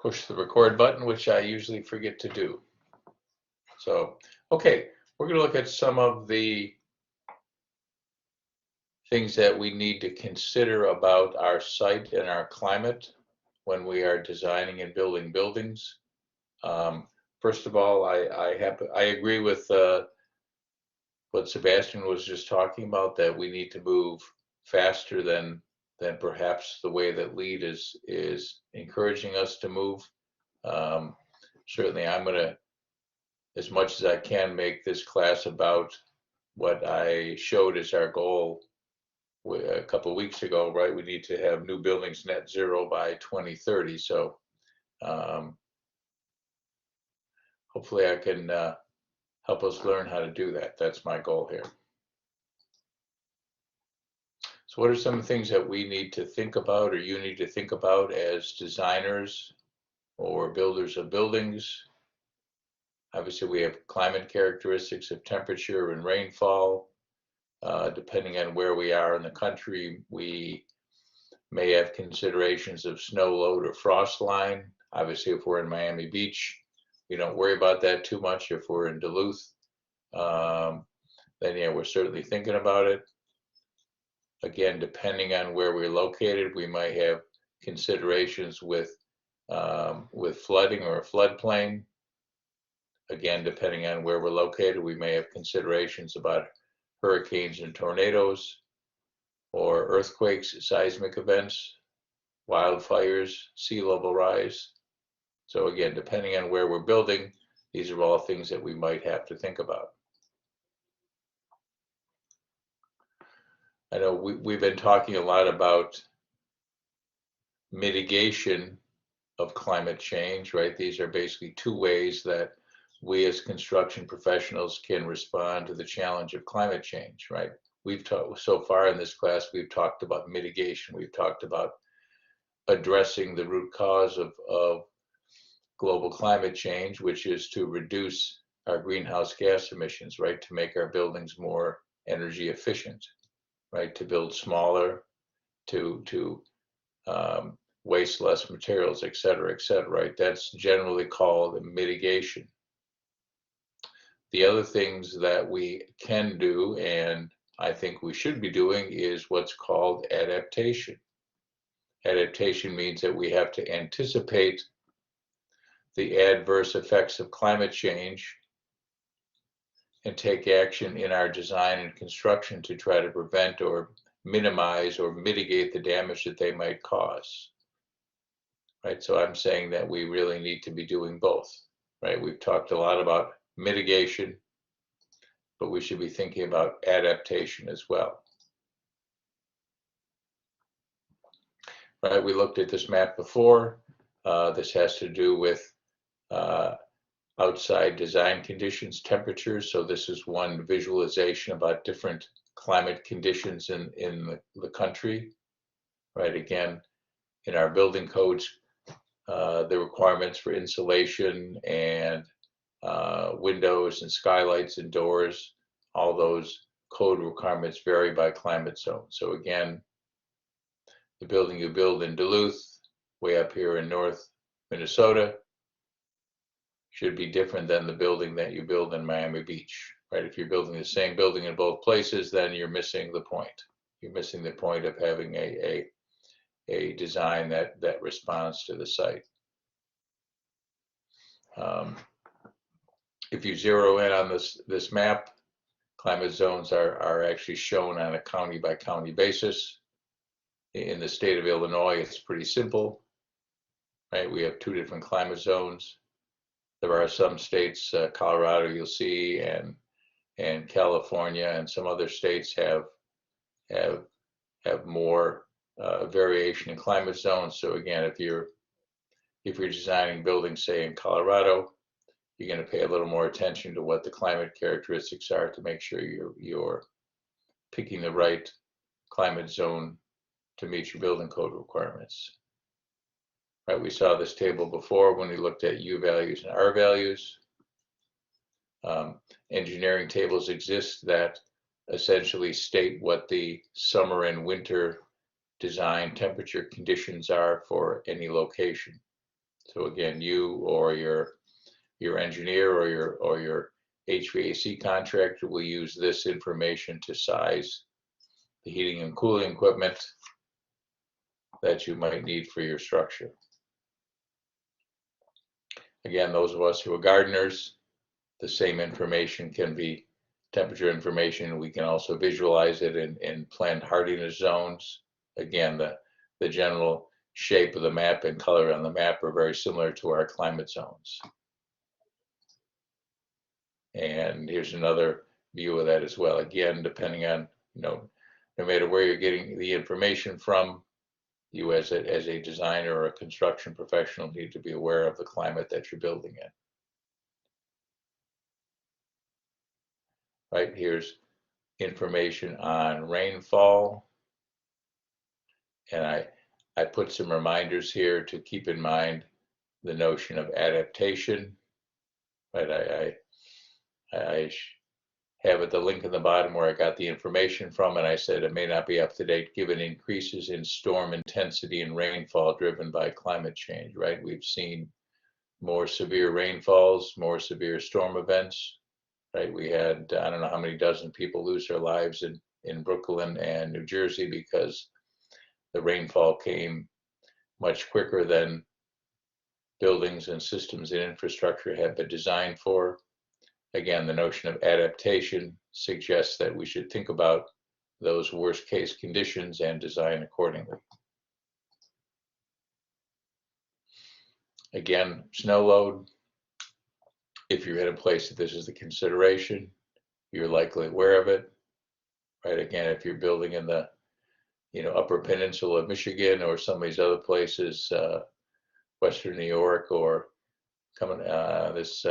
push the record button, which I usually forget to do. So, okay, we're going to look at some of the things that we need to consider about our site and our climate when we are designing and building buildings. First of all, I agree with what Sebastian was just talking about, that we need to move faster than perhaps the way that LEED is encouraging us to move. Certainly, I'm going to, as much as I can, make this class about what I showed as our goal a couple of weeks ago, right? We need to have new buildings net zero by 2030. So hopefully I can help us learn how to do that. That's my goal here. So what are some things that we need to think about, or you need to think about as designers or builders of buildings? Obviously, we have climate characteristics of temperature and rainfall. Depending on where we are in the country, we may have considerations of snow load or frost line. Obviously, if we're in Miami Beach, we don't worry about that too much. If we're in Duluth, then yeah, we're certainly thinking about it. Again, depending on where we're located, we might have considerations with flooding or a floodplain. Again, depending on where we're located, we may have considerations about hurricanes and tornadoes, or earthquakes, seismic events, wildfires, sea level rise. So again, depending on where we're building, these are all things that we might have to think about. I know we've been talking a lot about mitigation of climate change, right? These are basically two ways that we as construction professionals can respond to the challenge of climate change, right? We've talked so far in this class, we've talked about mitigation. We've talked about addressing the root cause of global climate change, which is to reduce our greenhouse gas emissions, right? To make our buildings more energy efficient, right? To build smaller, to waste less materials, et cetera, right? That's generally called mitigation. The other things that we can do, and I think we should be doing, is what's called adaptation. Adaptation means that we have to anticipate the adverse effects of climate change and take action in our design and construction to try to prevent or minimize or mitigate the damage that they might cause. Right, so I'm saying that we really need to be doing both. Right, we've talked a lot about mitigation, but we should be thinking about adaptation as well. Right, we looked at this map before. This has to do with outside design conditions, temperatures. So this is one visualization about different climate conditions in the country. Right, again, in our building codes, the requirements for insulation and windows and skylights and doors, all those code requirements vary by climate zone. So again, the building you build in Duluth, way up here in North Minnesota, should be different than the building that you build in Miami Beach, right? If you're building the same building in both places, then you're missing the point. You're missing the point of having a design that responds to the site. If you zero in on this map, climate zones are actually shown on a county by county basis. In the state of Illinois, it's pretty simple, right? We have two different climate zones. There are some states, Colorado you'll see, and California and some other states have more variation in climate zones. So again, if you're designing buildings, say in Colorado, you're going to pay a little more attention to what the climate characteristics are to make sure you're picking the right climate zone to meet your building code requirements. Right, we saw this table before when we looked at U values and R values. Engineering tables exist that essentially state what the summer and winter design temperature conditions are for any location. So again, you or your engineer or your HVAC contractor will use this information to size the heating and cooling equipment that you might need for your structure. Again, those of us who are gardeners, the same information can be temperature information. We can also visualize it in plant hardiness zones. Again, the general shape of the map and color on the map are very similar to our climate zones. And here's another view of that as well. Again, depending on, no matter where you're getting the information from, you as a designer or a construction professional need to be aware of the climate that you're building in. Right, here's information on rainfall. And I put some reminders here to keep in mind the notion of adaptation. Right, I have at the link in the bottom where I got the information from, and I said it may not be up to date given increases in storm intensity and rainfall driven by climate change, right? We've seen more severe rainfalls, more severe storm events, right? We had, I don't know how many dozen people lose their lives in Brooklyn and New Jersey because the rainfall came much quicker than buildings and systems and infrastructure have been designed for. Again, the notion of adaptation suggests that we should think about those worst case conditions and design accordingly. Again, snow load. If you're in a place that this is the consideration, you're likely aware of it, right? Again, if you're building in the Upper Peninsula of Michigan or some of these other places, Western New York, or coming this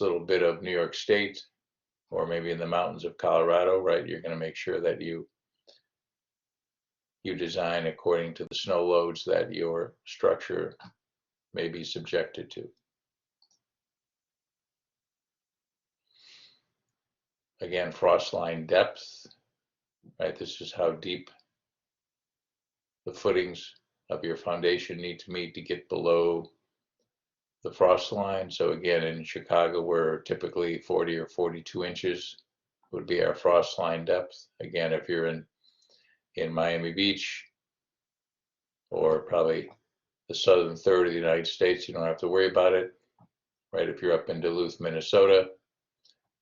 little bit of New York State, or maybe in the mountains of Colorado, right? You're going to make sure that you design according to the snow loads that your structure may be subjected to. Again, frost line depth, right? This is how deep the footings of your foundation need to meet to get below the frost line. So again, in Chicago, we're typically 40 or 42 inches would be our frost line depth. Again, if you're in Miami Beach, or probably the southern third of the United States, you don't have to worry about it, right? If you're up in Duluth, Minnesota,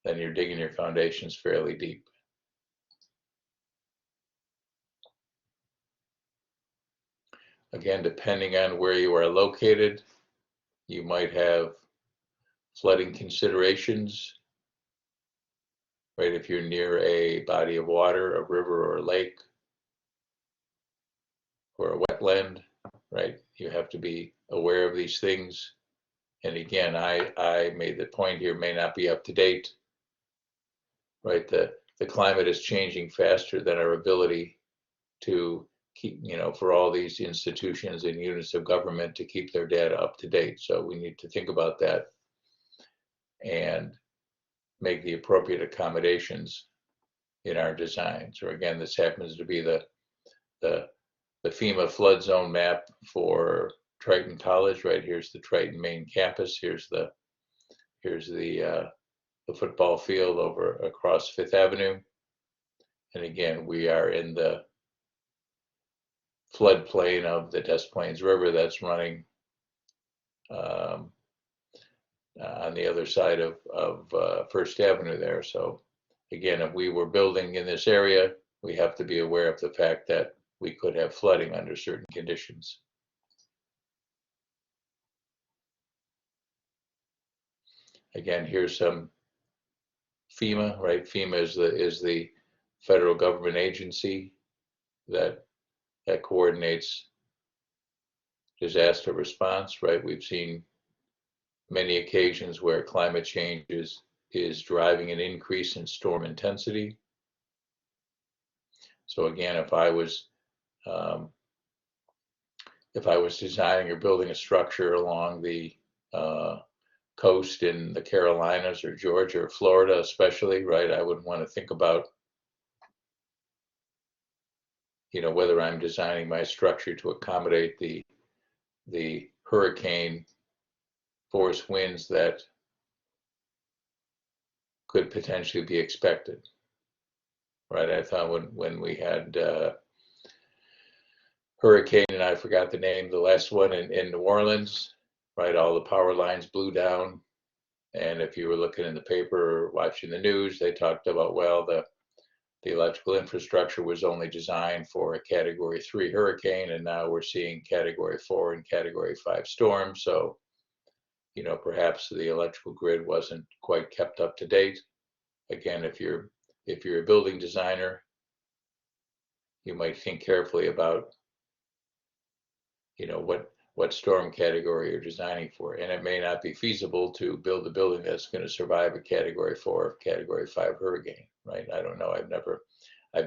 then you're digging your foundations fairly deep. Again, depending on where you are located, you might have flooding considerations, right? If you're near a body of water, a river or a lake, or a wetland, right? You have to be aware of these things. And again, I made the point here, may not be up to date, right? The climate is changing faster than our ability to keep, for all these institutions and units of government to keep their data up to date. So we need to think about that and make the appropriate accommodations in our designs. Or again, this happens to be the FEMA flood zone map for Triton College, right? Here's the Triton main campus. Here's the football field over across Fifth Avenue. And again, we are in the floodplain of the Des Plaines River that's running on the other side of First Avenue there. So again, if we were building in this area, we have to be aware of the fact that we could have flooding under certain conditions. Again, here's some FEMA, right? FEMA is the federal government agency that coordinates disaster response, right? We've seen many occasions where climate change is driving an increase in storm intensity. So again, if I was designing or building a structure along the coast in the Carolinas or Georgia or Florida especially, right, I would want to think about whether I'm designing my structure to accommodate the hurricane force winds that could potentially be expected, right? I thought when we had hurricane, and I forgot the name, the last one in New Orleans, right? All the power lines blew down. And if you were looking in the paper or watching the news, they talked about, well, the electrical infrastructure was only designed for a Category 3 hurricane, and now we're seeing Category 4 and Category 5 storms. So, you know, perhaps the electrical grid wasn't quite kept up to date. Again, if you're a building designer, you might think carefully about, you know, what storm category you're designing for. And it may not be feasible to build a building that's going to survive a Category 4 or Category 5 hurricane, right? I don't know. I've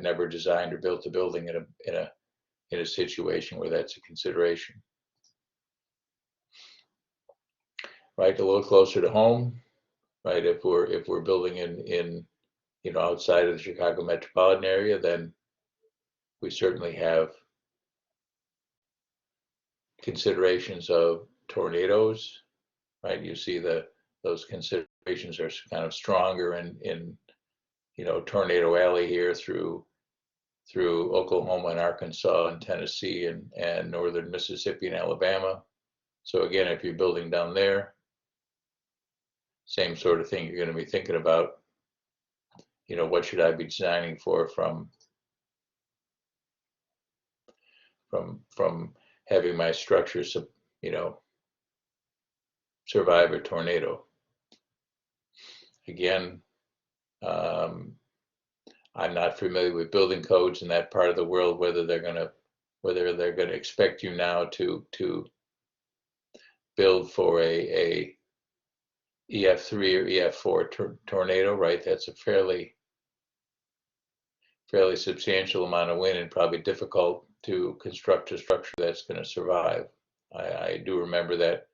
never designed or built a building in a situation where that's a consideration. Right, a little closer to home, right? If we're building in you know, outside of the Chicago metropolitan area, then we certainly have considerations of tornadoes, right? You see those considerations are kind of stronger in you know, Tornado Alley here through Oklahoma and Arkansas and Tennessee and northern Mississippi and Alabama. So again, if you're building down there, same sort of thing you're going to be thinking about. You know, what should I be designing for from having my structures, you know, survive a tornado. Again, I'm not familiar with building codes in that part of the world, whether they're going to expect you now to build for a EF3 or EF4 tornado, right? That's a fairly substantial amount of wind and probably difficult to construct a structure that's going to survive. I do remember that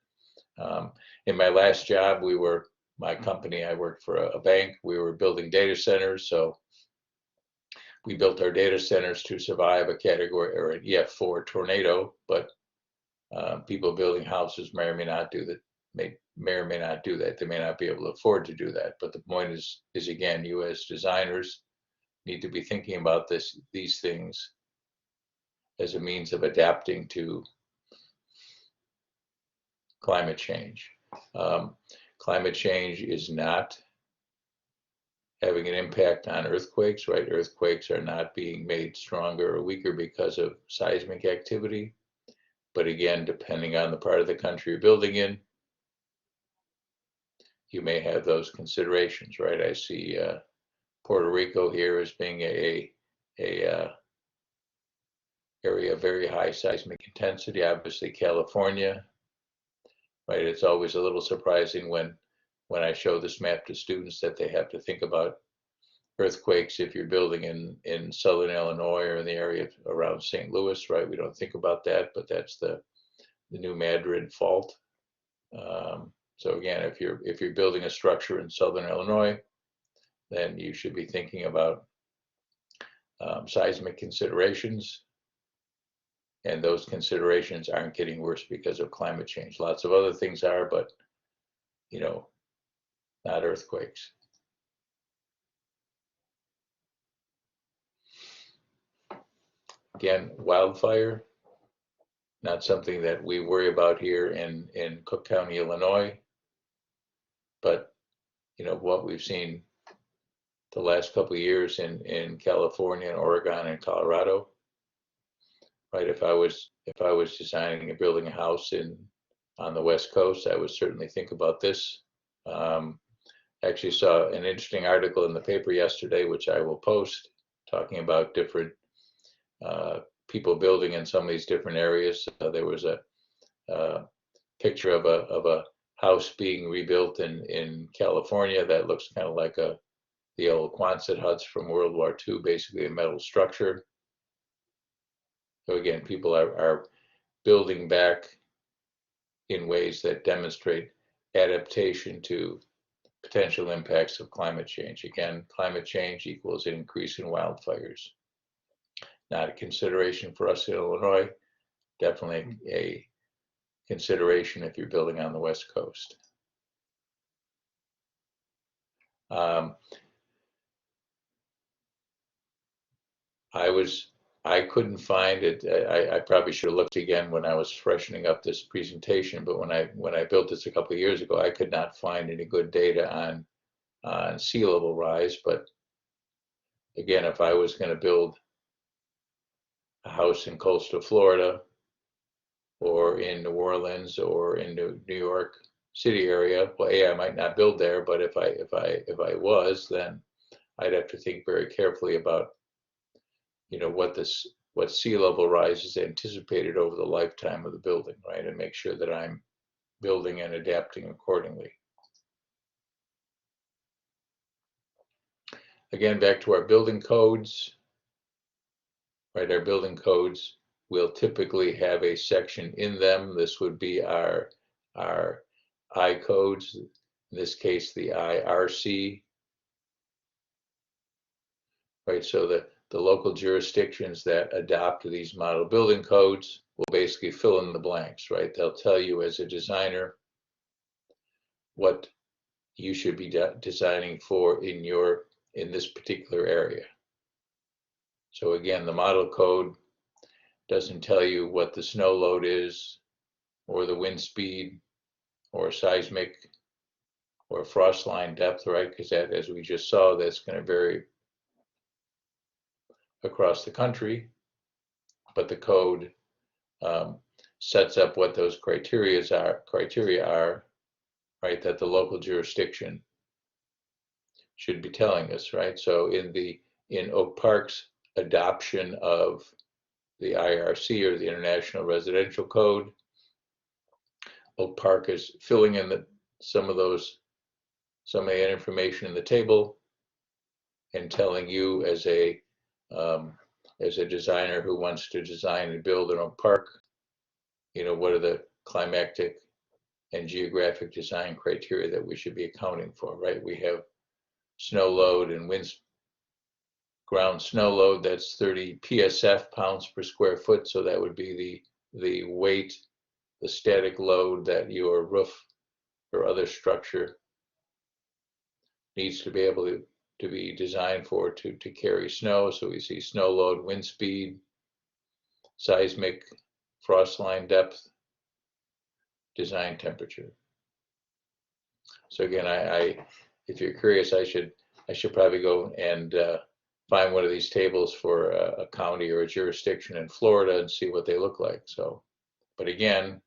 in my last job, my company, I worked for a bank, we were building data centers. So we built our data centers to survive a Category or an EF4 tornado, but people building houses may or may not do that. May or may not do that. They may not be able to afford to do that. But the point is again, you as designers need to be thinking about these things as a means of adapting to climate change. Climate change is not having an impact on earthquakes, right? Earthquakes are not being made stronger or weaker because of seismic activity. But again, depending on the part of the country you're building in, you may have those considerations, right? I see Puerto Rico here as being a area of very high seismic intensity. Obviously, California, right? It's always a little surprising when I show this map to students that they have to think about earthquakes if you're building in southern Illinois or in the area around St. Louis, right? We don't think about that, but that's the New Madrid Fault. So again, if you're building a structure in southern Illinois, then you should be thinking about seismic considerations. And those considerations aren't getting worse because of climate change. Lots of other things are, but you know, not earthquakes. Again, wildfire, not something that we worry about here in Cook County, Illinois, but you know, what we've seen the last couple of years in California and Oregon and Colorado, right? If I was designing and building a house on the West Coast, I would certainly think about this. Actually saw an interesting article in the paper yesterday, which I will post, talking about different people building in some of these different areas. There was a picture of a house being rebuilt in California that looks kind of like the old Quonset huts from World War II, basically a metal structure. So again, people are building back in ways that demonstrate adaptation to potential impacts of climate change. Again, climate change equals an increase in wildfires. Not a consideration for us in Illinois, definitely a consideration if you're building on the West Coast. I couldn't find it. I probably should have looked again when I was freshening up this presentation, but when I built this a couple of years ago, I could not find any good data on sea level rise. But again, if I was going to build a house in coastal Florida or in New Orleans or in New York City area, well, I might not build there, but if I was, then I'd have to think very carefully about, what sea level rise is anticipated over the lifetime of the building, right? And make sure that I'm building and adapting accordingly. Again, back to our building codes, right? Our building codes will typically have a section in them. This would be our I codes, in this case, the IRC, right? So the local jurisdictions that adopt these model building codes will basically fill in the blanks, right? They'll tell you as a designer what you should be designing for in this particular area. So again, the model code doesn't tell you what the snow load is, or the wind speed, or seismic, or frost line depth, right? Because that, as we just saw, that's going to vary across the country. But the code sets up what those criteria are, right? That the local jurisdiction should be telling us, right? So in Oak Park's adoption of the IRC, or the International Residential Code, Oak Park is filling in some of that information in the table and telling you as a designer who wants to design and build an Oak Park, what are the climatic and geographic design criteria that we should be accounting for, right? We have snow load and ground snow load, that's 30 PSF, pounds per square foot. So that would be the weight, the static load that your roof or other structure needs to be able to be designed for to carry snow. So we see snow load, wind speed, seismic, frost line depth, design temperature. So again, if you're curious, I should probably go and find one of these tables for a county or a jurisdiction in Florida and see what they look like. So, but again,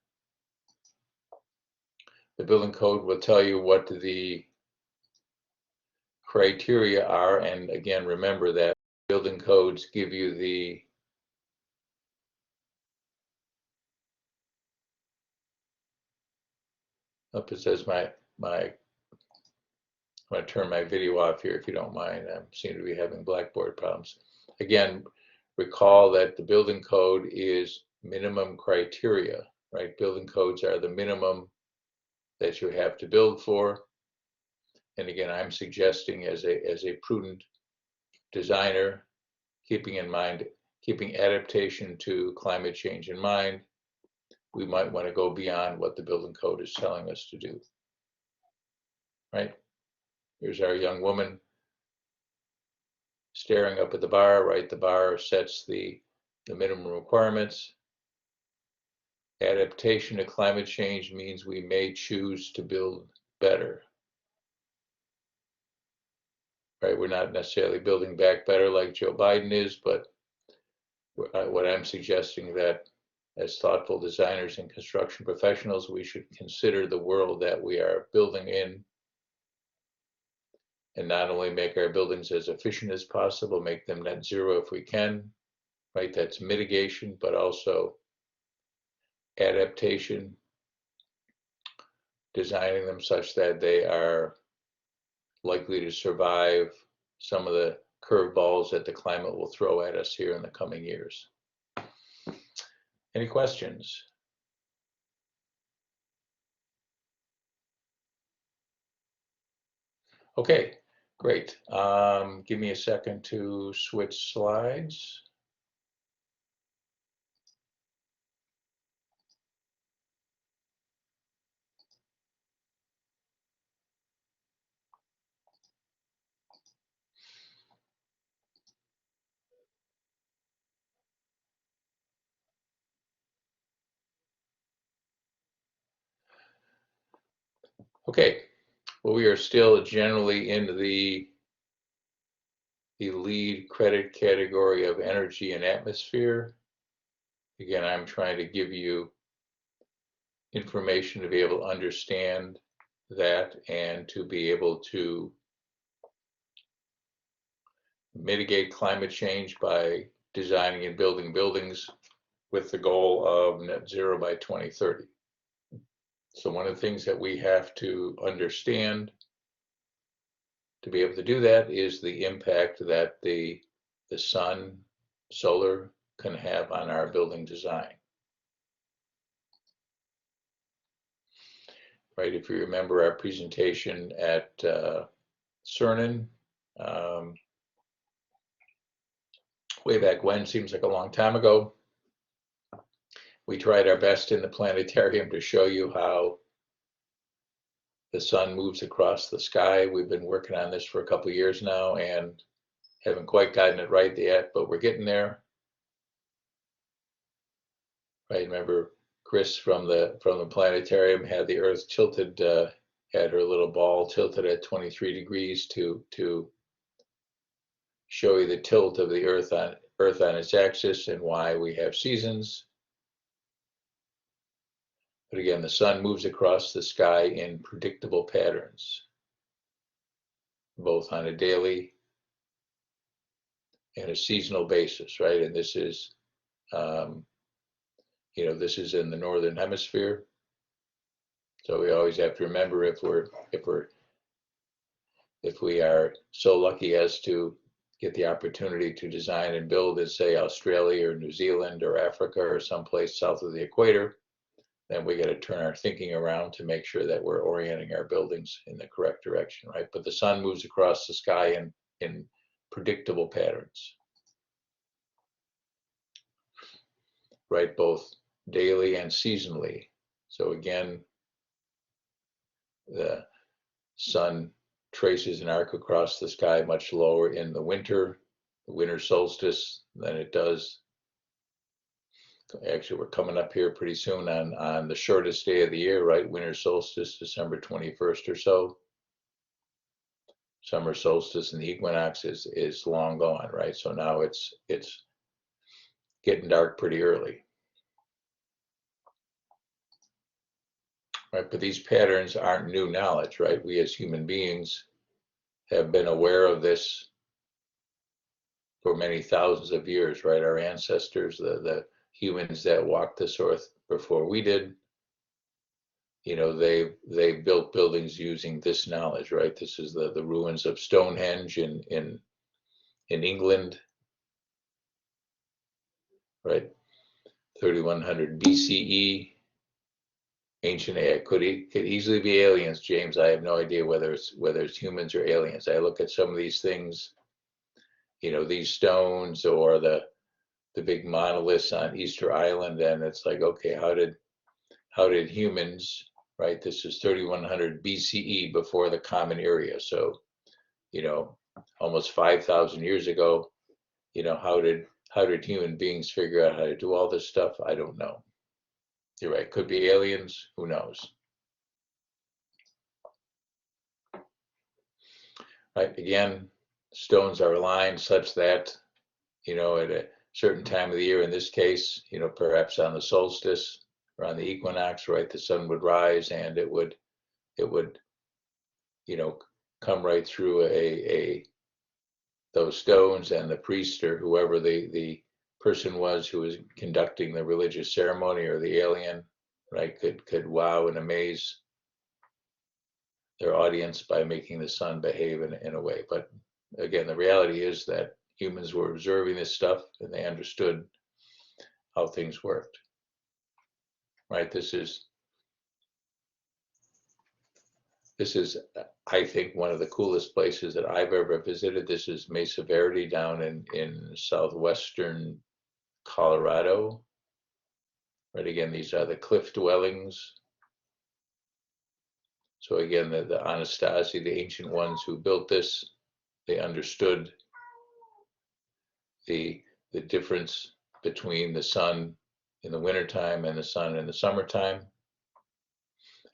the building code will tell you what the criteria are. And again, remember that building codes give you it says I'm going to turn my video off here if you don't mind. I seem to be having Blackboard problems. Again, recall that the building code is minimum criteria, right? Building codes are the minimum that you have to build for. And again, I'm suggesting as a prudent designer, keeping adaptation to climate change in mind, we might want to go beyond what the building code is telling us to do, right? Here's our young woman staring up at the bar, right? The bar sets the minimum requirements. Adaptation to climate change means we may choose to build better, right? We're not necessarily building back better like Joe Biden is, but what I'm suggesting that as thoughtful designers and construction professionals, we should consider the world that we are building in, and not only make our buildings as efficient as possible, make them net zero if we can, right? That's mitigation, but also adaptation, designing them such that they are likely to survive some of the curveballs that the climate will throw at us here in the coming years. Any questions? Okay, great. Give me a second to switch slides. Okay, well, we are still generally in the lead credit category of energy and atmosphere. Again, I'm trying to give you information to be able to understand that and to be able to mitigate climate change by designing and building buildings with the goal of net zero by 2030. So one of the things that we have to understand to be able to do that is the impact that the sun, solar, can have on our building design. Right, if you remember our presentation at Cernan, way back when, seems like a long time ago, we tried our best in the planetarium to show you how the sun moves across the sky. We've been working on this for a couple of years now and haven't quite gotten it right yet, but we're getting there. Right, remember Chris from the planetarium had the Earth tilted, had her little ball tilted at 23 degrees to show you the tilt of the Earth on its axis and why we have seasons. But again, the sun moves across the sky in predictable patterns, both on a daily and a seasonal basis, right? And this is, this is in the northern hemisphere. So we always have to remember if we are so lucky as to get the opportunity to design and build in, say, Australia or New Zealand or Africa or someplace south of the equator, then we got to turn our thinking around to make sure that we're orienting our buildings in the correct direction, right? But the sun moves across the sky in predictable patterns, right? Both daily and seasonally. So again, the sun traces an arc across the sky much lower in the winter solstice than it does. Actually, we're coming up here pretty soon on the shortest day of the year, right? Winter solstice, December 21st or so. Summer solstice and the equinox is long gone, right? So now it's getting dark pretty early. Right, but these patterns aren't new knowledge, right? We as human beings have been aware of this for many thousands of years, right? Our ancestors, the humans that walked this earth before we did, they built buildings using this knowledge, right? This is the ruins of Stonehenge in England, right? 3100 BCE. Ancient AI could easily be aliens, James. I have no idea whether it's humans or aliens. I look at some of these things, these stones or the big monoliths on Easter Island, and it's like, okay, how did humans, right? This is 3100 BCE, before the Common Era. So, almost 5,000 years ago, how did human beings figure out how to do all this stuff? I don't know. You're right. Could be aliens. Who knows? Right. Again, stones are aligned such that, at a certain time of the year, in this case, perhaps on the solstice or on the equinox, right, the sun would rise and it would, come right through those stones, and the priest or whoever the person was who was conducting the religious ceremony, or the alien, right, could wow and amaze their audience by making the sun behave in a way. But again, the reality is that humans were observing this stuff and they understood how things worked. Right? This is, I think, one of the coolest places that I've ever visited. This is Mesa Verde down in southwestern Colorado. Right, again, these are the cliff dwellings. So again, the Anastasi, the ancient ones who built this, they understood the difference between the sun in the wintertime and the sun in the summertime,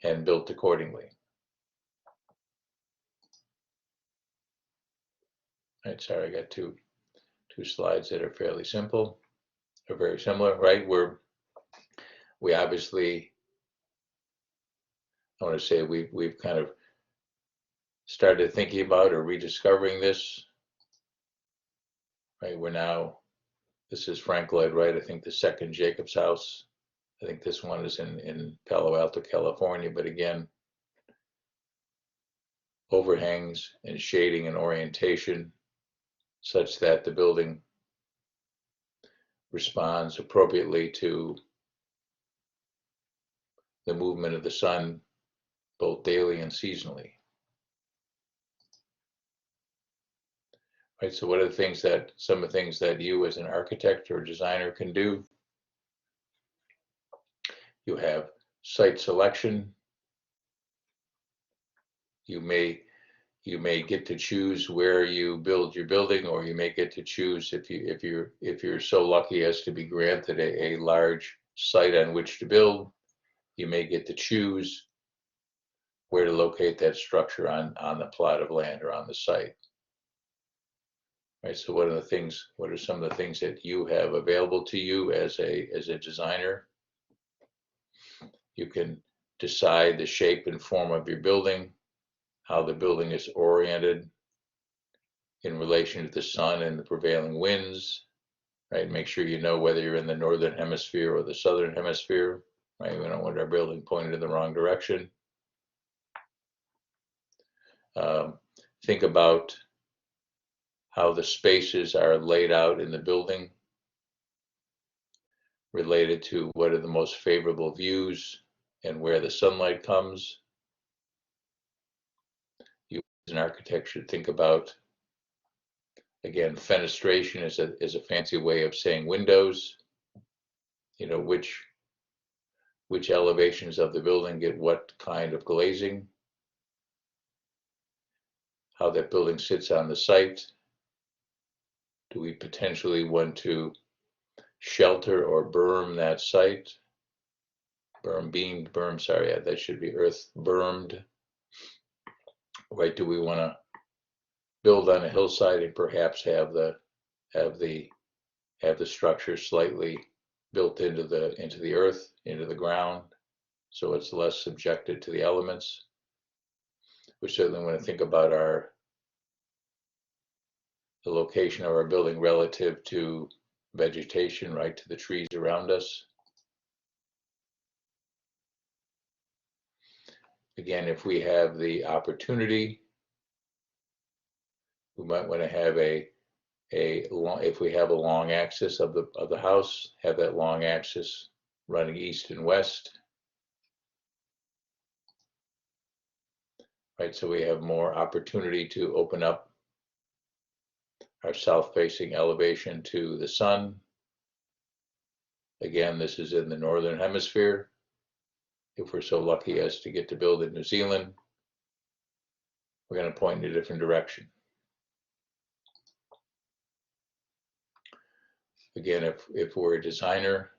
and built accordingly. Right, sorry, I got two slides that are fairly simple, or very similar, right? We obviously, I want to say we've kind of started thinking about or rediscovering this, right? This is Frank Lloyd Wright, I think the second Jacobs House. I think this one is in Palo Alto, California, but again, overhangs and shading and orientation such that the building responds appropriately to the movement of the sun, both daily and seasonally. Right, so what are some of the things that you as an architect or designer can do? You have site selection. You may get to choose where you build your building, or you may get to choose if you're so lucky as to be granted a large site on which to build, you may get to choose where to locate that structure on the plot of land or on the site. Right, so what are some of the things that you have available to you as a designer? You can decide the shape and form of your building, how the building is oriented in relation to the sun and the prevailing winds, right? Make sure you know whether you're in the northern hemisphere or the southern hemisphere, right? We don't want our building pointed in the wrong direction. Think about how the spaces are laid out in the building related to what are the most favorable views and where the sunlight comes. You as an architect should think about, again, fenestration is a fancy way of saying windows. You know, which elevations of the building get what kind of glazing, how that building sits on the site. Do we potentially want to shelter or berm that site? Sorry, that should be earth bermed. Right, do we want to build on a hillside and perhaps have the structure slightly built into the earth, into the ground, so it's less subjected to the elements? We certainly want to think about the location of our building relative to vegetation, right, to the trees around us. Again, if we have the opportunity, we might want to have if we have a long axis of the house, have that long axis running east and west. Right, so we have more opportunity to open up our south-facing elevation to the sun. Again, this is in the northern hemisphere. If we're so lucky as to get to build in New Zealand, we're going to point in a different direction. Again, if we're a designer,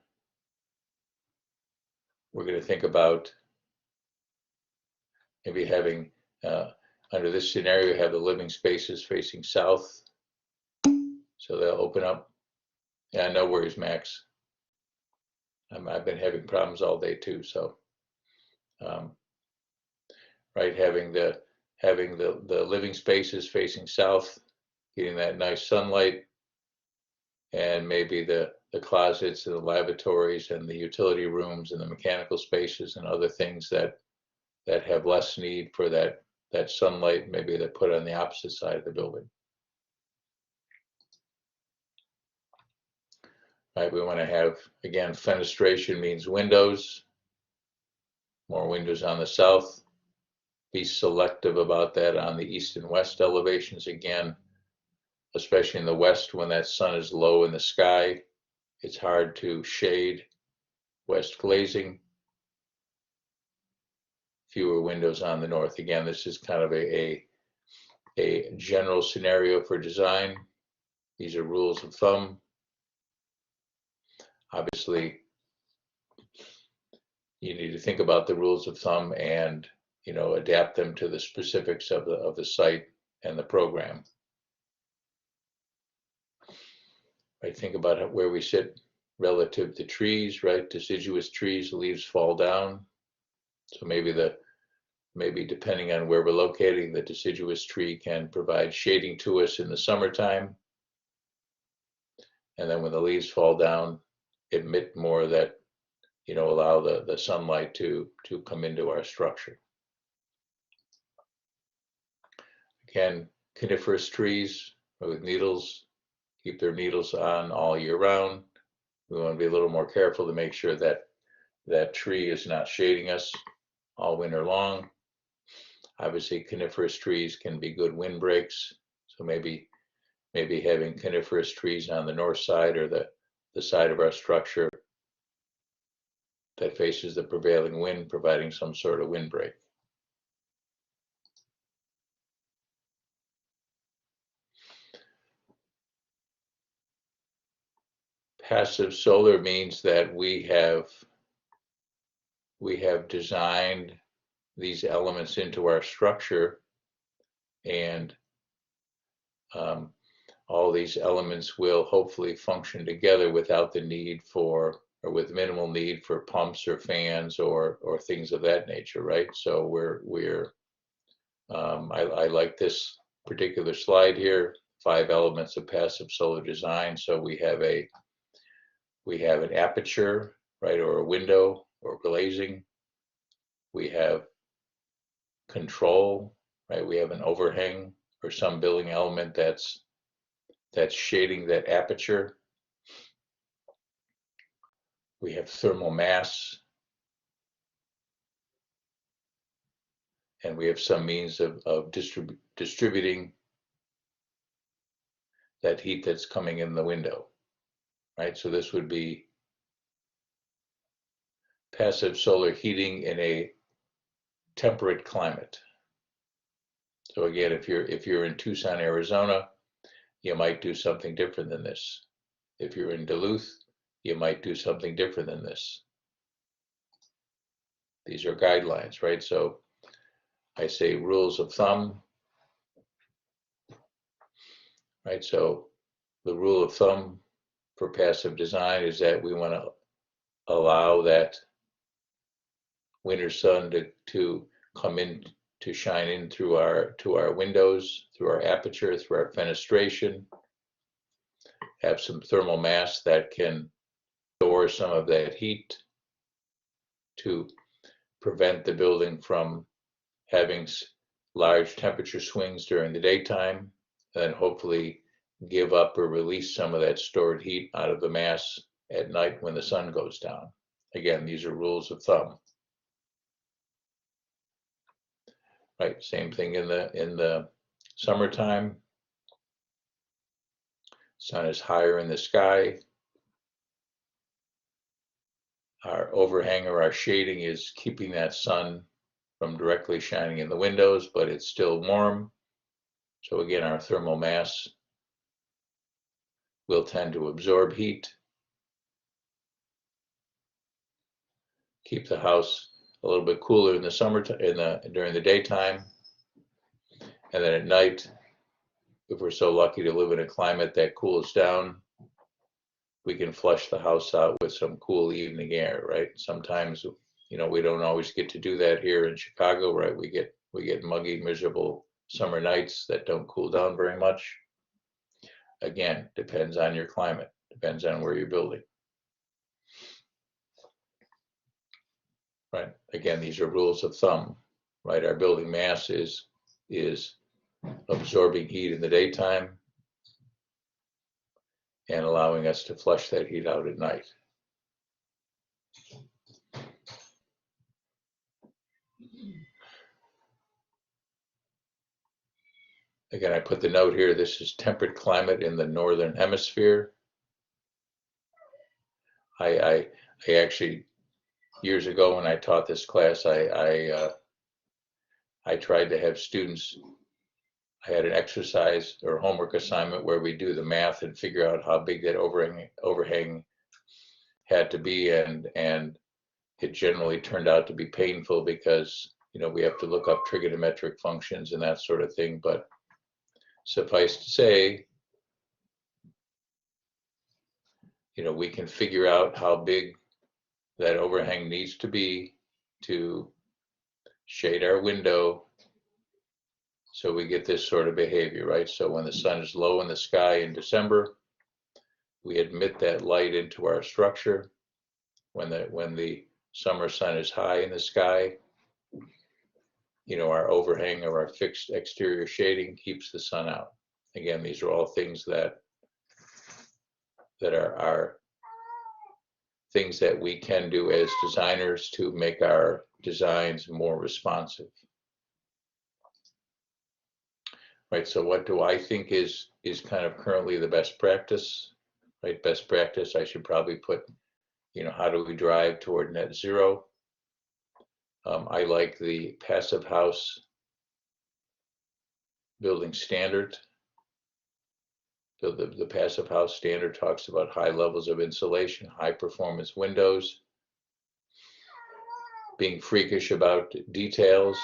we're going to think about maybe having, under this scenario, have the living spaces facing south. So they'll open up. Yeah, no worries, Max. I've been having problems all day too. So, right, having the living spaces facing south, getting that nice sunlight, and maybe the closets and the lavatories and the utility rooms and the mechanical spaces and other things that have less need for that sunlight, maybe they're put on the opposite side of the building. Right, we want to have, again, fenestration means windows, more windows on the south. Be selective about that on the east and west elevations. Again, especially in the west, when that sun is low in the sky, it's hard to shade west glazing. Fewer windows on the north. Again, this is kind of a general scenario for design. These are rules of thumb. Obviously, you need to think about the rules of thumb and, you know, adapt them to the specifics of the site and the program. Right, think about where we sit relative to trees, right? Deciduous trees, leaves fall down. So maybe depending on where we're located, the deciduous tree can provide shading to us in the summertime. And then when the leaves fall down, emit more that, allow the sunlight to come into our structure. Again, coniferous trees with needles, keep their needles on all year round. We want to be a little more careful to make sure that that tree is not shading us all winter long. Obviously, coniferous trees can be good windbreaks. So maybe having coniferous trees on the north side or the side of our structure that faces the prevailing wind, providing some sort of windbreak. Passive solar means that we have designed these elements into our structure, and all these elements will hopefully function together without the need for, or with minimal need for, pumps or fans or things of that nature, right? So I like this particular slide here, 5 elements of passive solar design. So we have an aperture, right, or a window or glazing. We have control, right? We have an overhang or some building element that's shading that aperture. We have thermal mass, and we have some means of distributing that heat that's coming in the window, right? So this would be passive solar heating in a temperate climate. So again, if you're in Tucson, Arizona, you might do something different than this. If you're in Duluth, you might do something different than this. These are guidelines, right? So I say rules of thumb, right? So the rule of thumb for passive design is that we want to allow that winter sun to come in, to shine in through our windows, through our aperture, through our fenestration, have some thermal mass that can store some of that heat to prevent the building from having large temperature swings during the daytime, and then hopefully give up or release some of that stored heat out of the mass at night when the sun goes down. Again, these are rules of thumb. Right, same thing in the summertime. Sun is higher in the sky. Our overhang or our shading is keeping that sun from directly shining in the windows, but it's still warm. So again, our thermal mass will tend to absorb heat, keep the house a little bit cooler in the summertime, during the daytime, and then at night, if we're so lucky to live in a climate that cools down, we can flush the house out with some cool evening air, right? Sometimes, we don't always get to do that here in Chicago, right? We get muggy, miserable summer nights that don't cool down very much. Again, depends on your climate, depends on where you're building. Right. Again, these are rules of thumb, right? Our building mass is absorbing heat in the daytime and allowing us to flush that heat out at night. Again, I put the note here, this is temperate climate in the Northern Hemisphere. I actually, years ago when I taught this class, I tried to have students, I had an exercise or homework assignment where we do the math and figure out how big that overhang had to be, and it generally turned out to be painful because we have to look up trigonometric functions and that sort of thing. But suffice to say, we can figure out how big that overhang needs to be to shade our window so we get this sort of behavior, right? So when the sun is low in the sky in December, we admit that light into our structure. When the summer sun is high in the sky, our overhang or our fixed exterior shading keeps the sun out. Again, these are all things that are things that we can do as designers to make our designs more responsive. Right, so what do I think is kind of currently the best practice? Right, best practice, I should probably put, how do we drive toward net zero? I like the Passive House building standard. So the Passive House standard talks about high levels of insulation, high performance windows, being freakish about details,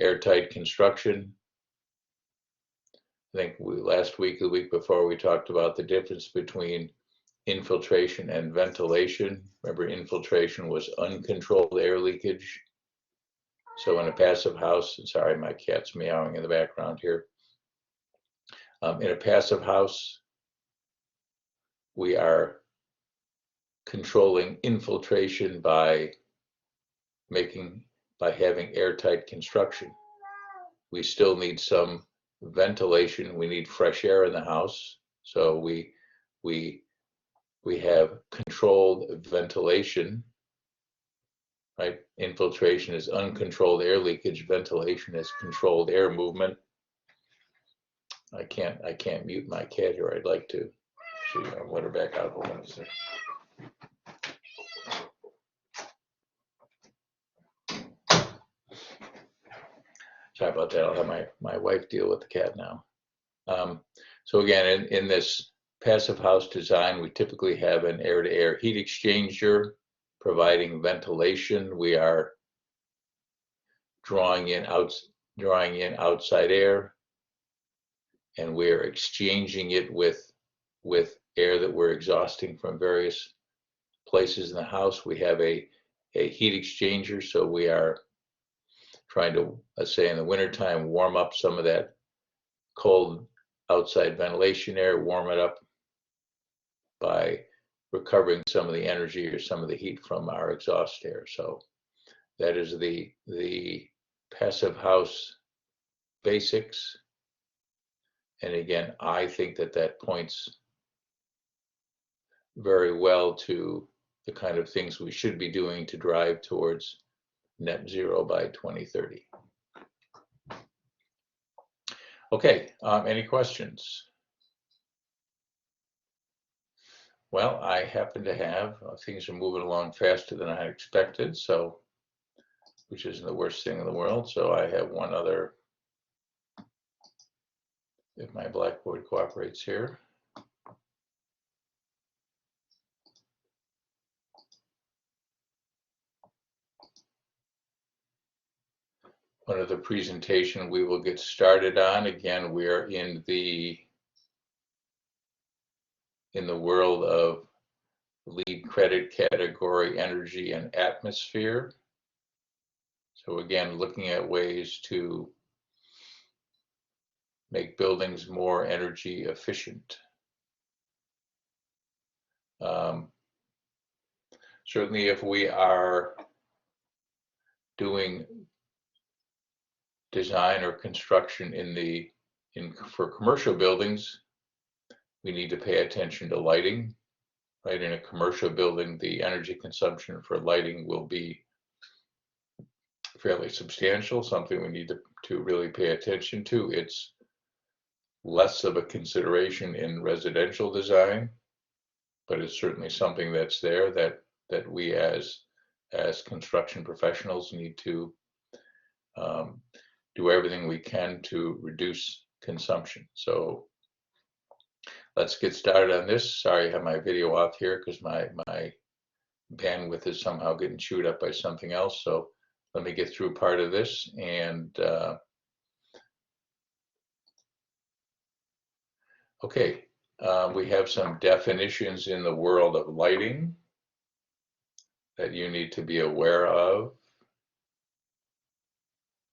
airtight construction. I think last week, the week before, we talked about the difference between infiltration and ventilation. Remember, infiltration was uncontrolled air leakage. So in a passive house, sorry, my cat's meowing in the background here. In a passive house, we are controlling infiltration by having airtight construction. We still need some ventilation. We need fresh air in the house. So we have controlled ventilation, right? Infiltration is uncontrolled air leakage. Ventilation is controlled air movement. I can't mute my cat here. I'd like to. Actually, I'll let her back out. Hold on a second. Sorry about that. I'll have my wife deal with the cat now. So again, in this passive house design, we typically have an air-to-air heat exchanger providing ventilation. We are drawing in outside air, and we are exchanging it with air that we're exhausting from various places in the house. We have a heat exchanger, so we are trying to, let's say in the wintertime, warm up some of that cold outside ventilation air, warm it up by recovering some of the energy or some of the heat from our exhaust air. So that is the passive house basics. And again, I think that points very well to the kind of things we should be doing to drive towards net zero by 2030. Okay, any questions? Well, I happen to have, things are moving along faster than I had expected, so, which isn't the worst thing in the world. So I have one other, if my Blackboard cooperates here. One of the presentation we will get started on. Again, we are in the world of LEED credit category, energy and atmosphere. So again, looking at ways to make buildings more energy efficient. Certainly if we are doing design or construction for commercial buildings, we need to pay attention to lighting, right? In a commercial building, the energy consumption for lighting will be fairly substantial, something we need to really pay attention to. It's less of a consideration in residential design, but it's certainly something that's there that we as construction professionals need to do everything we can to reduce consumption. So let's get started on this. Sorry, I have my video off here because my bandwidth is somehow getting chewed up by something else. So let me get through part of this and okay. We have some definitions in the world of lighting that you need to be aware of.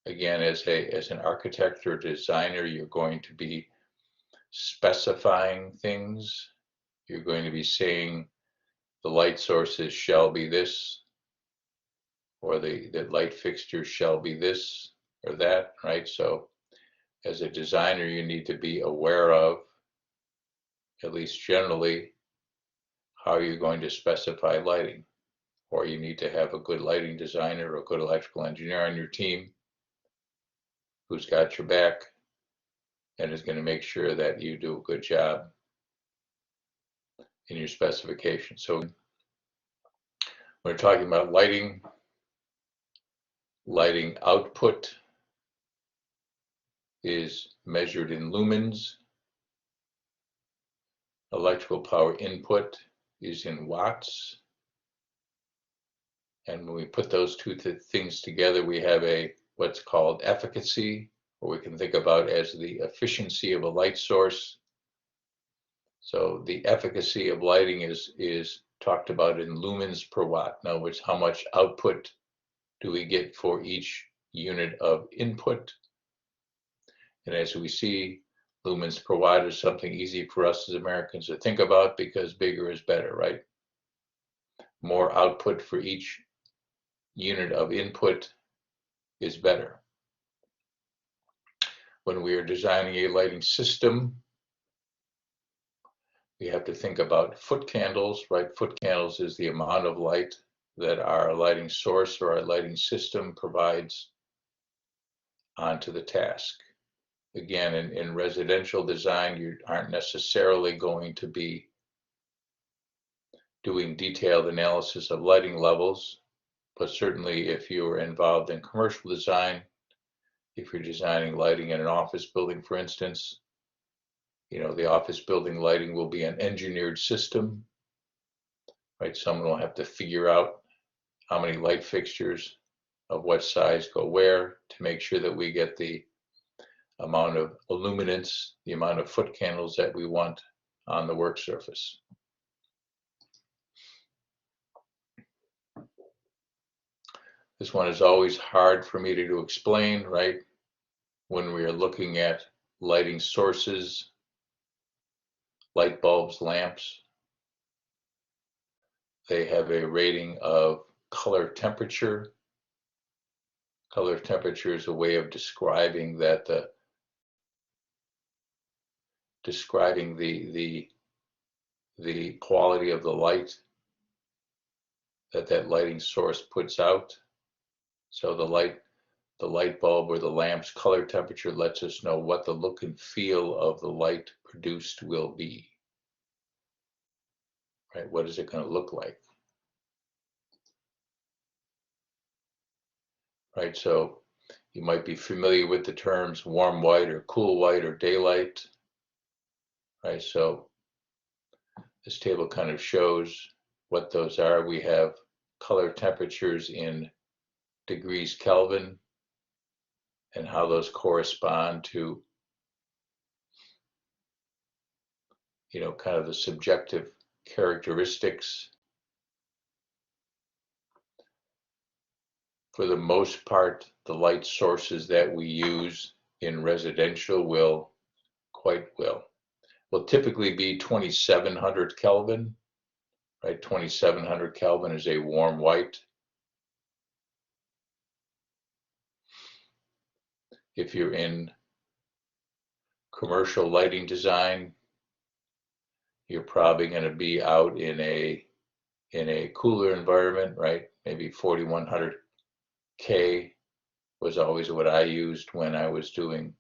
Again, as an architect or designer, you're going to be specifying things. You're going to be saying the light sources shall be this, or the light fixture shall be this or that, right? So as a designer, you need to be aware of, at least generally, how you're going to specify lighting. Or you need to have a good lighting designer or a good electrical engineer on your team who's got your back and is going to make sure that you do a good job in your specification. So when we're talking about lighting output is measured in lumens. Electrical power input is in watts. And when we put those two things together, we have what's called efficacy, or we can think about as the efficiency of a light source. So the efficacy of lighting is talked about in lumens per watt. In other words, how much output do we get for each unit of input? And as we see, lumens per watt is something easy for us as Americans to think about because bigger is better, right? More output for each unit of input is better. When we are designing a lighting system, we have to think about foot candles, right? Foot candles is the amount of light that our lighting source or our lighting system provides onto the task. Again, in residential design, you aren't necessarily going to be doing detailed analysis of lighting levels, but certainly if you're involved in commercial design, if you're designing lighting in an office building, for instance, the office building lighting will be an engineered system, right? Someone will have to figure out how many light fixtures of what size go where to make sure that we get the amount of illuminance, the amount of foot candles that we want on the work surface. This one is always hard for me to explain, right? When we are looking at lighting sources, light bulbs, lamps, they have a rating of color temperature. Color temperature is a way of describing that describing the quality of the light that lighting source puts out. So the light bulb or the lamp's color temperature lets us know what the look and feel of the light produced will be. Right? What is it going to look like? Right? So you might be familiar with the terms warm white or cool white or daylight. Right? So this table kind of shows what those are. We have color temperatures in degrees Kelvin and how those correspond to, kind of the subjective characteristics. For the most part, the light sources that we use in residential will typically be 2700 Kelvin, right? 2700 Kelvin is a warm white. If you're in commercial lighting design, you're probably going to be out in a cooler environment, right? Maybe 4100 K was always what I used when I was doing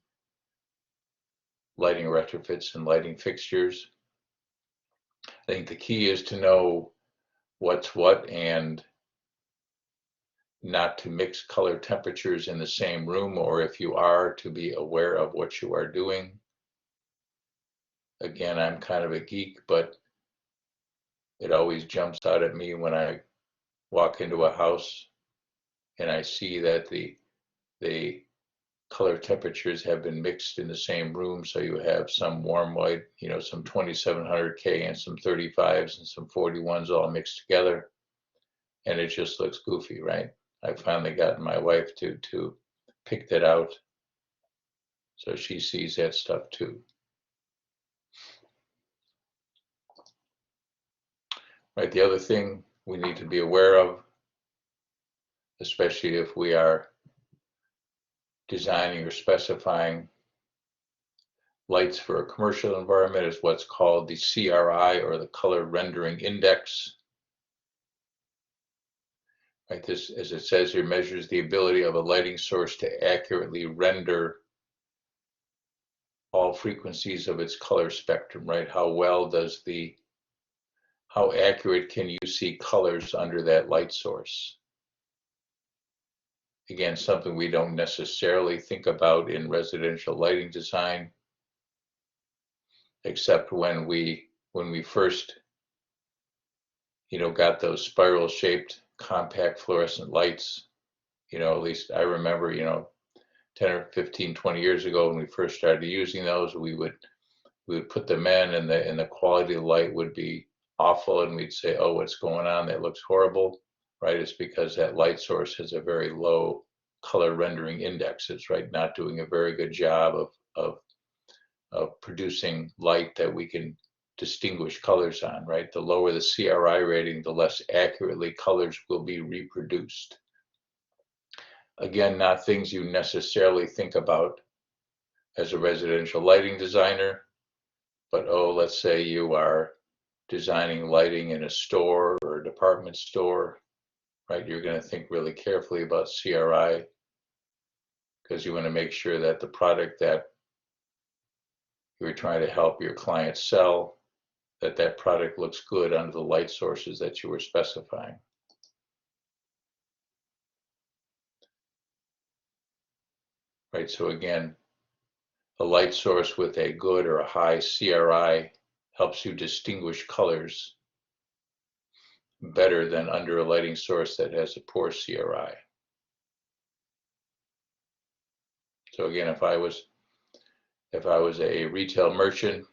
lighting retrofits and lighting fixtures. I think the key is to know what's what and not to mix color temperatures in the same room, or if you are, to be aware of what you are doing. Again, I'm kind of a geek, but it always jumps out at me when I walk into a house and I see that the color temperatures have been mixed in the same room. So you have some warm white, some 2700K and some 35s and some 41s all mixed together. And it just looks goofy, right? I finally gotten my wife to pick that out. So she sees that stuff too. Right, the other thing we need to be aware of, especially if we are designing or specifying lights for a commercial environment, is what's called the CRI, or the Color Rendering Index. Right, this, as it says here, measures the ability of a lighting source to accurately render all frequencies of its color spectrum, right? How accurate can you see colors under that light source? Again, something we don't necessarily think about in residential lighting design, except when we first, got those spiral shaped compact fluorescent lights. At least I remember, 10 or 15, 20 years ago when we first started using those, we would put them in, and the quality of the light would be awful, and we'd say, oh, what's going on? That looks horrible, right? It's because that light source has a very low color rendering index. It's not doing a very good job of producing light that we can distinguish colors on, right? The lower the CRI rating, the less accurately colors will be reproduced. Again, not things you necessarily think about as a residential lighting designer, but let's say you are designing lighting in a store or a department store, right? You're going to think really carefully about CRI, because you want to make sure that the product that you're trying to help your client sell, that product looks good under the light sources that you were specifying. Right, so again, a light source with a good or a high CRI helps you distinguish colors better than under a lighting source that has a poor CRI. So again, if I was a retail merchant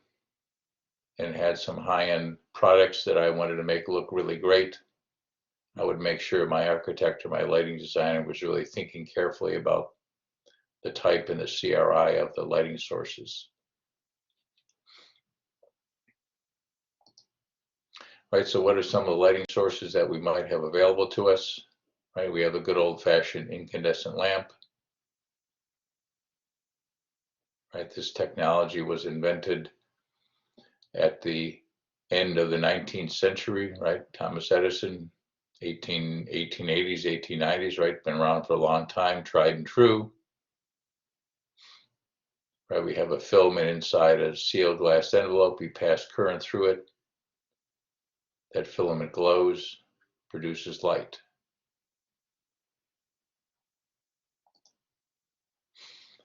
and had some high-end products that I wanted to make look really great, I would make sure my architect or my lighting designer was really thinking carefully about the type and the CRI of the lighting sources. Right, so what are some of the lighting sources that we might have available to us? Right, we have a good old-fashioned incandescent lamp. Right, this technology was invented at the end of the 19th century, right? Thomas Edison, 1880s, 1890s, right? Been around for a long time, tried and true. Right, we have a filament inside a sealed glass envelope. We pass current through it. That filament glows, produces light.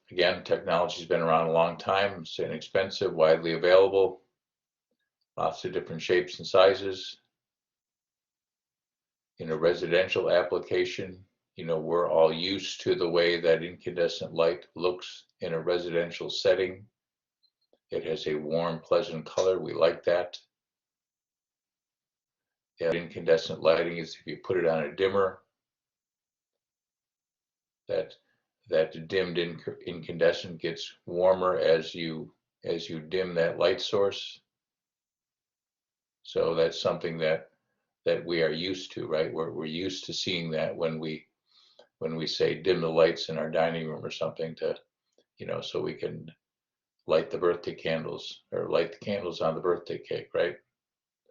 Again, technology's been around a long time. It's inexpensive, widely available, lots of different shapes and sizes. In a residential application, we're all used to the way that incandescent light looks in a residential setting. It has a warm, pleasant color. We like that. Yeah, incandescent lighting is if you put it on a dimmer, that dimmed incandescent gets warmer as you dim that light source. So that's something that we are used to, right? We're used to seeing that when we say dim the lights in our dining room or something, to so we can light the birthday candles or light the candles on the birthday cake, right?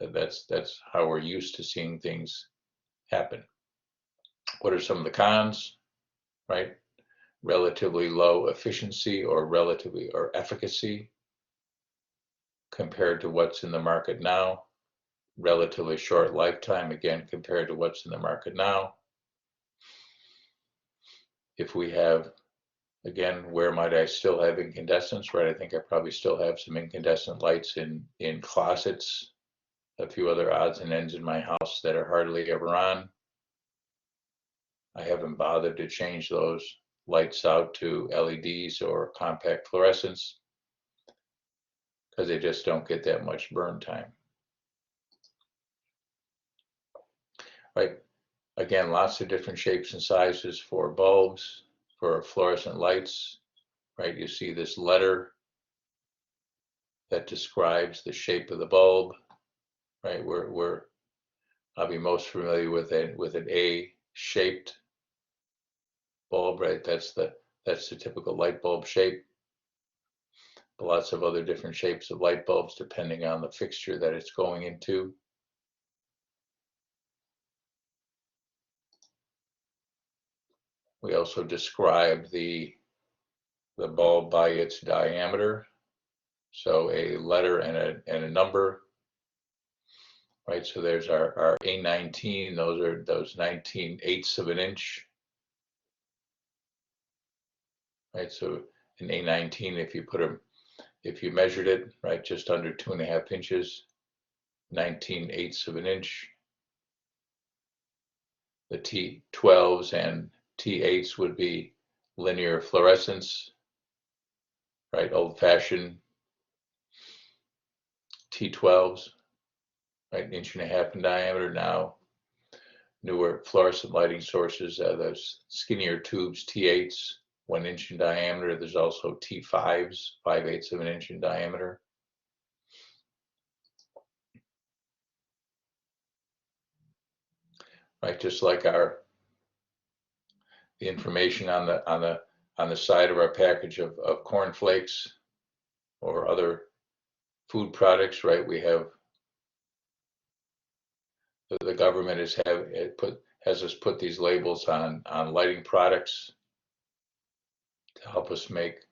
That's how we're used to seeing things happen. What are some of the cons, right? Relatively low efficiency or efficacy compared to what's in the market now. Relatively short lifetime, again, compared to what's in the market now. If we have, again, where might I still have incandescents, right? I think I probably still have some incandescent lights in closets, a few other odds and ends in my house that are hardly ever on. I haven't bothered to change those lights out to LEDs or compact fluorescents, because they just don't get that much burn time. Right. Again, lots of different shapes and sizes for bulbs, for fluorescent lights. Right. You see this letter that describes the shape of the bulb. Right. I'll be most familiar with an A-shaped bulb. Right. That's the typical light bulb shape. But lots of other different shapes of light bulbs depending on the fixture that it's going into. We also describe the bulb by its diameter. So a letter and a number, right? So there's our A19, those 19/8 of an inch, right? So an A19, if you measured it, right, just under 2.5 inches, 19/8 of an inch. The T12s and T8s would be linear fluorescence, right? Old-fashioned T12s, right? 1.5 inches in diameter. Now, newer fluorescent lighting sources, those skinnier tubes, T8s, 1 inch in diameter. There's also T5s, 5/8 of an inch in diameter. Right, just like the information on the side of our package of corn flakes or other food products, right? We have the government has us put these labels on lighting products to help us make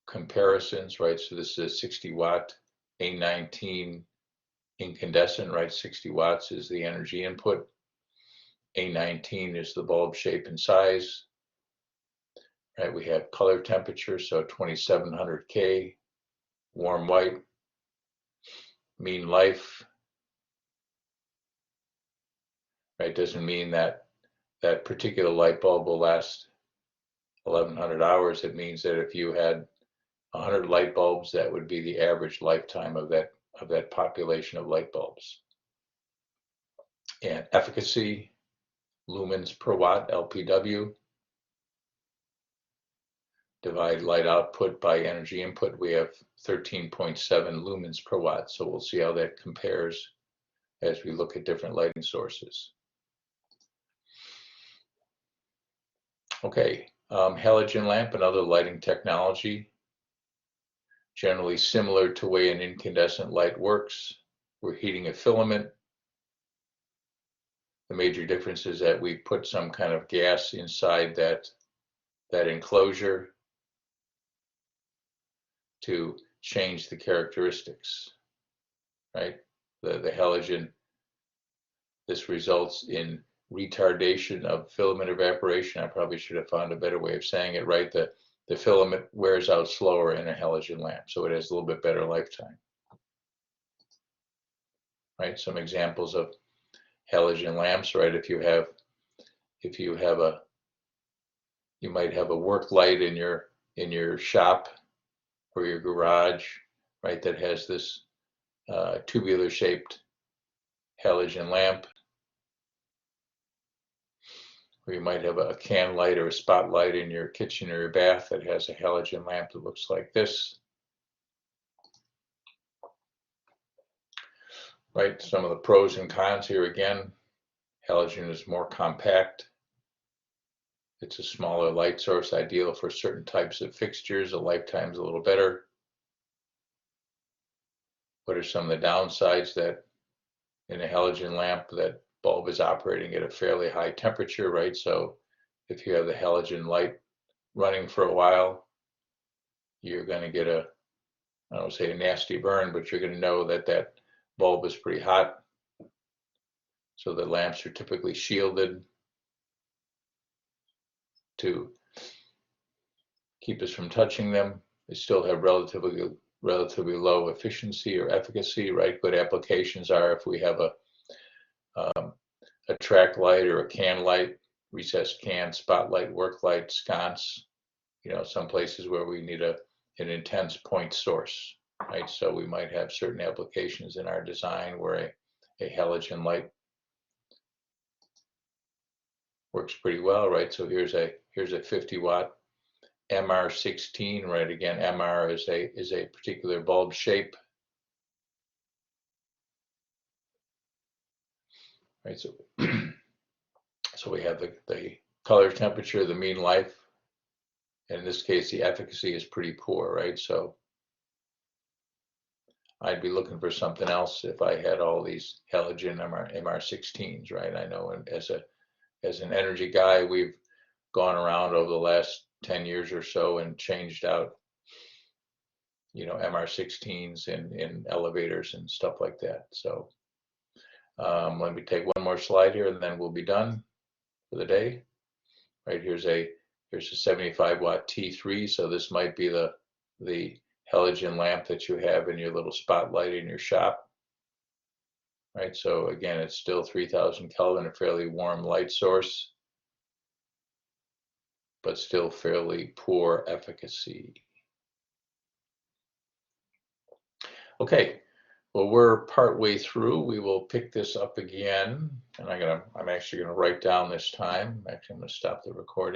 comparisons, right? So this is a 60-watt A19 incandescent, right? 60 watts is the energy input. A19 is the bulb shape and size, right? We have color temperature, so 2700 K, warm white, mean life, right? Doesn't mean that that particular light bulb will last 1100 hours. It means that if you had 100 light bulbs, that would be the average lifetime of that population of light bulbs. And efficacy, lumens per watt, LPW. Divide light output by energy input, we have 13.7 lumens per watt. So we'll see how that compares as we look at different lighting sources. Okay, halogen lamp, another lighting technology, generally similar to the way an incandescent light works. We're heating a filament. The major difference is that we put some kind of gas inside that enclosure to change the characteristics, right? The halogen, this results in retardation of filament evaporation. I probably should have found a better way of saying it, right? The filament wears out slower in a halogen lamp, so it has a little bit better lifetime. Right, some examples of halogen lamps, right? You might have a work light in your shop or your garage, right? That has this tubular shaped halogen lamp. Or you might have a can light or a spotlight in your kitchen or your bath that has a halogen lamp that looks like this. Right, some of the pros and cons here again. Halogen is more compact. It's a smaller light source, ideal for certain types of fixtures. The lifetime is a little better. What are some of the downsides? That in a halogen lamp, that bulb is operating at a fairly high temperature, right? So if you have the halogen light running for a while, you're going to get I don't say a nasty burn, but you're going to know that that bulb is pretty hot. So the lamps are typically shielded to keep us from touching them. They still have relatively low efficiency or efficacy, right? Good applications are if we have a track light or a can light recessed can, spotlight, work light, sconce, some places where we need an intense point source, right? So we might have certain applications in our design where a halogen light works pretty well, right? So here's a 50-watt MR16, right? Again, MR is a particular bulb shape, right? So so we have the color temperature, the mean life, and in this case, the efficacy is pretty poor, right? So I'd be looking for something else if I had all these halogen MR16s, right? I know as an energy guy, we've gone around over the last 10 years or so and changed out, MR16s in elevators and stuff like that. So let me take one more slide here and then we'll be done for the day. Right, here's a 75-watt T3. So this might be the halogen lamp that you have in your little spotlight in your shop. Right, so again, it's still 3000 Kelvin, a fairly warm light source, but still fairly poor efficacy. Okay, well, we're partway through. We will pick this up again, and I'm actually gonna write down this time. Actually, I'm gonna stop the recording.